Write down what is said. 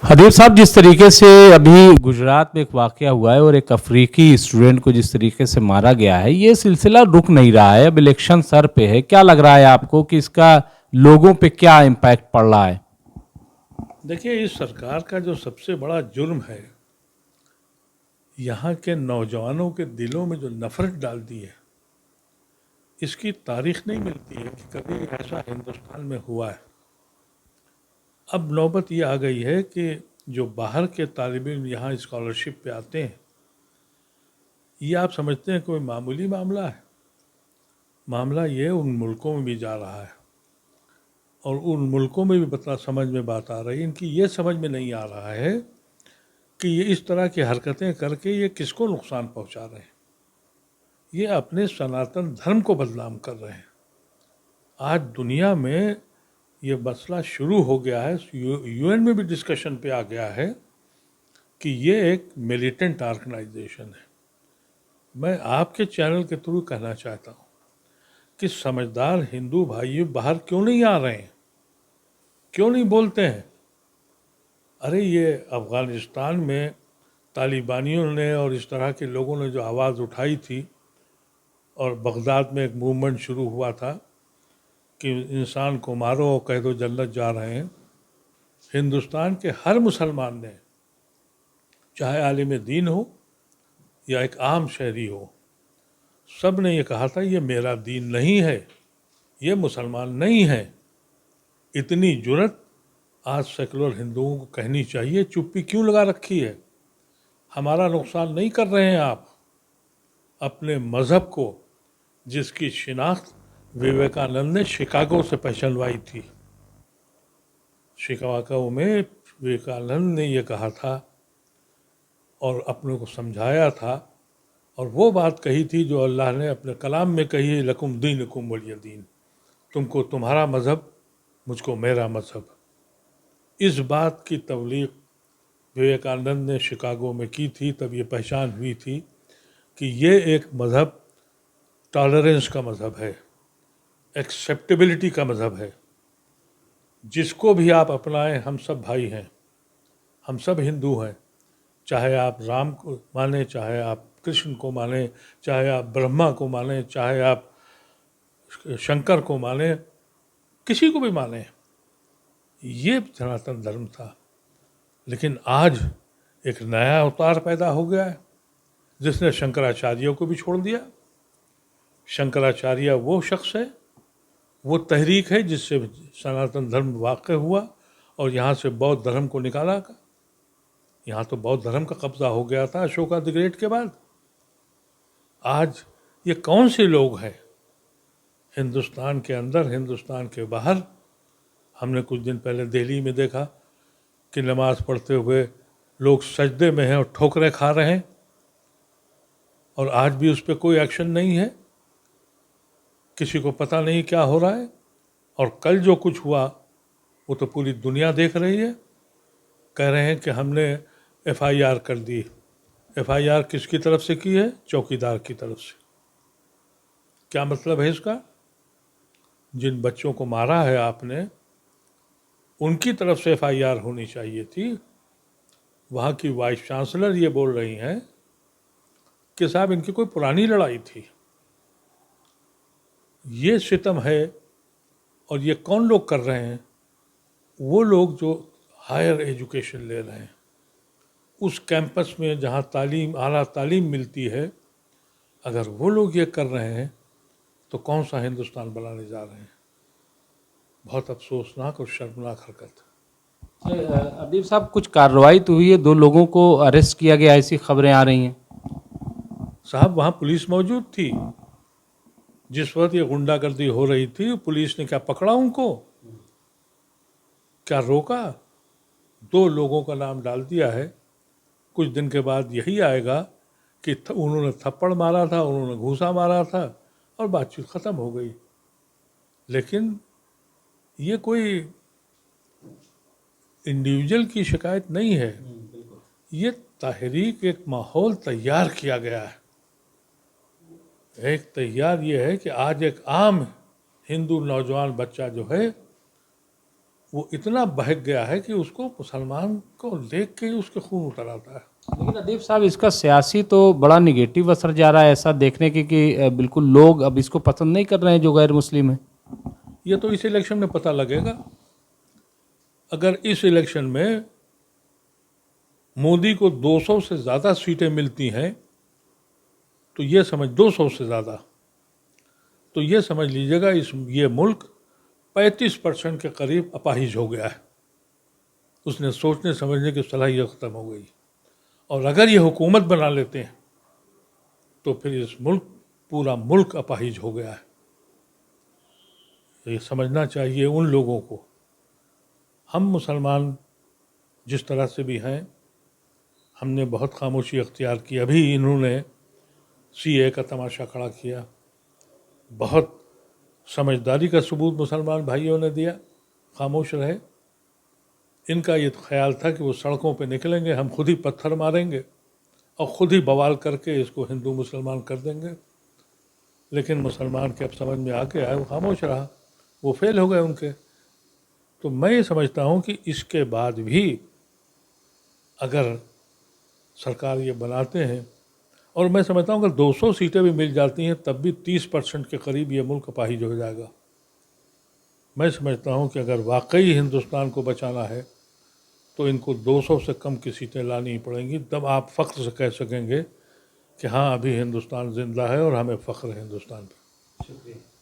حدیب صاحب، جس طریقے سے ابھی گجرات میں ایک واقعہ ہوا ہے اور ایک افریقی اسٹوڈنٹ کو جس طریقے سے مارا گیا ہے، یہ سلسلہ رک نہیں رہا ہے، اب الیکشن سر پہ ہے. کیا لگ رہا ہے آپ کو کہ اس کا لوگوں پہ کیا امپیکٹ پڑ رہا ہے؟ دیکھیے، اس سرکار کا جو سب سے بڑا جرم ہے، یہاں کے نوجوانوں کے دلوں میں جو نفرت ڈال دی ہے، اس کی تاریخ نہیں ملتی ہے کہ کبھی ایسا ہندوستان میں ہوا ہے. اب نوبت یہ آ گئی ہے کہ جو باہر کے طالب علم یہاں اسکالرشپ پہ آتے ہیں، یہ آپ سمجھتے ہیں کوئی معمولی معاملہ ہے؟ معاملہ یہ ان ملکوں میں بھی جا رہا ہے، اور ان ملکوں میں بھی سمجھ میں بات آ رہی ہے. ان کی یہ سمجھ میں نہیں آ رہا ہے کہ یہ اس طرح کی حرکتیں کر کے یہ کس کو نقصان پہنچا رہے ہیں. یہ اپنے سناتن دھرم کو بدنام کر رہے ہیں. آج دنیا میں یہ مسئلہ شروع ہو گیا ہے، یو این میں بھی ڈسکشن پہ آ گیا ہے کہ یہ ایک ملیٹنٹ آرگنائزیشن ہے. میں آپ کے چینل کے تھرو کہنا چاہتا ہوں کہ سمجھدار ہندو بھائی باہر کیوں نہیں آ رہے ہیں؟ کیوں نہیں بولتے ہیں؟ ارے یہ افغانستان میں طالبانیوں نے اور اس طرح کے لوگوں نے جو آواز اٹھائی تھی، اور بغداد میں ایک موومنٹ شروع ہوا تھا کہ انسان کو مارو اور کہہ دو جنت جا رہے ہیں، ہندوستان کے ہر مسلمان نے، چاہے عالم دین ہو یا ایک عام شہری ہو، سب نے یہ کہا تھا یہ میرا دین نہیں ہے، یہ مسلمان نہیں ہے. اتنی جرت آج سیکولر ہندوؤں کو کہنی چاہیے. چپی کیوں لگا رکھی ہے؟ ہمارا نقصان نہیں کر رہے ہیں آپ. اپنے مذہب کو، جس کی شناخت وویکانند نے شکاگو سے پہچنوائی تھی. شکاگو میں وویکانند نے یہ کہا تھا اور اپنے کو سمجھایا تھا، اور وہ بات کہی تھی جو اللہ نے اپنے کلام میں کہی ہے، لکم دینکم ولی دین، تم کو تمہارا مذہب، مجھ کو میرا مذہب. اس بات کی تبلیغ وویکانند نے شکاگو میں کی تھی. تب یہ پہچان ہوئی تھی کہ یہ ایک مذہب ٹالرنس کا مذہب ہے، ایکسیپٹیبلٹی کا مذہب ہے. جس کو بھی آپ اپنائیں، ہم سب بھائی ہیں، ہم سب ہندو ہیں. چاہے آپ رام کو مانیں، چاہے آپ کرشن کو مانیں، چاہے آپ برہما کو مانیں، چاہے آپ شنکر کو مانیں، کسی کو بھی مانیں. یہ سناتن دھرم تھا. لیکن آج ایک نیا اوتار پیدا ہو گیا ہے جس نے شنکراچاریہ کو بھی چھوڑ دیا. شنکراچاریہ وہ شخص ہے، وہ تحریک ہے جس سے سناتن دھرم واقع ہوا اور یہاں سے بودھ دھرم کو نکالا. یہاں تو بودھ دھرم کا قبضہ ہو گیا تھا اشوکا دی گریٹ کے بعد. آج یہ کون سے لوگ ہیں ہندوستان کے اندر، ہندوستان کے باہر؟ ہم نے کچھ دن پہلے دہلی میں دیکھا کہ نماز پڑھتے ہوئے لوگ سجدے میں ہیں اور ٹھوکریں کھا رہے ہیں، اور آج بھی اس پہ کوئی ایکشن نہیں ہے. کسی کو پتہ نہیں کیا ہو رہا ہے. اور کل جو کچھ ہوا وہ تو پوری دنیا دیکھ رہی ہے. کہہ رہے ہیں کہ ہم نے ایف آئی آر کر دی. ایف آئی آر کس کی طرف سے کی ہے؟ چوکیدار کی طرف سے. کیا مطلب ہے اس کا؟ جن بچوں کو مارا ہے آپ نے، ان کی طرف سے ایف آئی آر ہونی چاہیے تھی. وہاں کی وائس چانسلر یہ بول رہی ہیں کہ صاحب ان کی کوئی پرانی لڑائی تھی. یہ ستم ہے. اور یہ کون لوگ کر رہے ہیں؟ وہ لوگ جو ہائر ایجوکیشن لے رہے ہیں، اس کیمپس میں جہاں تعلیم، اعلیٰ تعلیم ملتی ہے. اگر وہ لوگ یہ کر رہے ہیں تو کون سا ہندوستان بنانے جا رہے ہیں؟ بہت افسوسناک اور شرمناک حرکت. حدیب صاحب، کچھ کارروائی تو ہوئی ہے، 2 لوگوں کو اریسٹ کیا گیا، ایسی خبریں آ رہی ہیں. صاحب وہاں پولیس موجود تھی جس وقت یہ غنڈہ گردی ہو رہی تھی. پولیس نے کیا پکڑا ان کو؟ کیا روکا؟ 2 لوگوں کا نام ڈال دیا ہے. کچھ دن کے بعد یہی آئے گا کہ انہوں نے تھپڑ مارا تھا، انہوں نے گھوسا مارا تھا، اور بات چیت ختم ہو گئی. لیکن یہ کوئی انڈیویجول کی شکایت نہیں ہے. یہ تحریک، ایک ماحول تیار کیا گیا ہے. ایک تیار یہ ہے کہ آج ایک عام ہندو نوجوان بچہ جو ہے وہ اتنا بہک گیا ہے کہ اس کو مسلمان کو دیکھ کے ہی اس کے خون اتر آتا ہے. لیکن ادیب صاحب اس کا سیاسی تو بڑا نگیٹو اثر جا رہا ہے ایسا دیکھنے کی کہ بالکل لوگ اب اس کو پسند نہیں کر رہے ہیں جو غیر مسلم ہیں. یہ تو اس الیکشن میں پتہ لگے گا. اگر اس الیکشن میں مودی کو 200 سے زیادہ سیٹیں ملتی ہیں تو یہ سمجھ 200 سے زیادہ تو یہ سمجھ لیجیے گا یہ ملک 35% کے قریب اپاہج ہو گیا ہے. اس نے سوچنے سمجھنے کی صلاحیت ختم ہو گئی. اور اگر یہ حکومت بنا لیتے ہیں تو پھر اس ملک پورا ملک اپاہج ہو گیا ہے. یہ سمجھنا چاہیے ان لوگوں کو. ہم مسلمان جس طرح سے بھی ہیں ہم نے بہت خاموشی اختیار کی. ابھی انہوں نے CA کا تماشا کھڑا کیا. بہت سمجھداری کا ثبوت مسلمان بھائیوں نے دیا, خاموش رہے. ان کا یہ خیال تھا کہ وہ سڑکوں پہ نکلیں گے, ہم خود ہی پتھر ماریں گے اور خود ہی بوال کر کے اس کو ہندو مسلمان کر دیں گے. لیکن مسلمان کے اب سمجھ میں آ کے آئے, وہ خاموش رہا, وہ فیل ہو گئے ان کے. تو میں یہ سمجھتا ہوں کہ اس کے بعد بھی اگر سرکار یہ بناتے ہیں, اور میں سمجھتا ہوں کہ 200 سیٹیں بھی مل جاتی ہیں تب بھی 30% کے قریب یہ ملک اپاہج ہو جائے گا. میں سمجھتا ہوں کہ اگر واقعی ہندوستان کو بچانا ہے تو ان کو 200 سے کم کی سیٹیں لانی پڑیں گی. تب آپ فخر سے کہہ سکیں گے کہ ہاں ابھی ہندوستان زندہ ہے اور ہمیں فخر ہے ہندوستان پہ. شکریہ.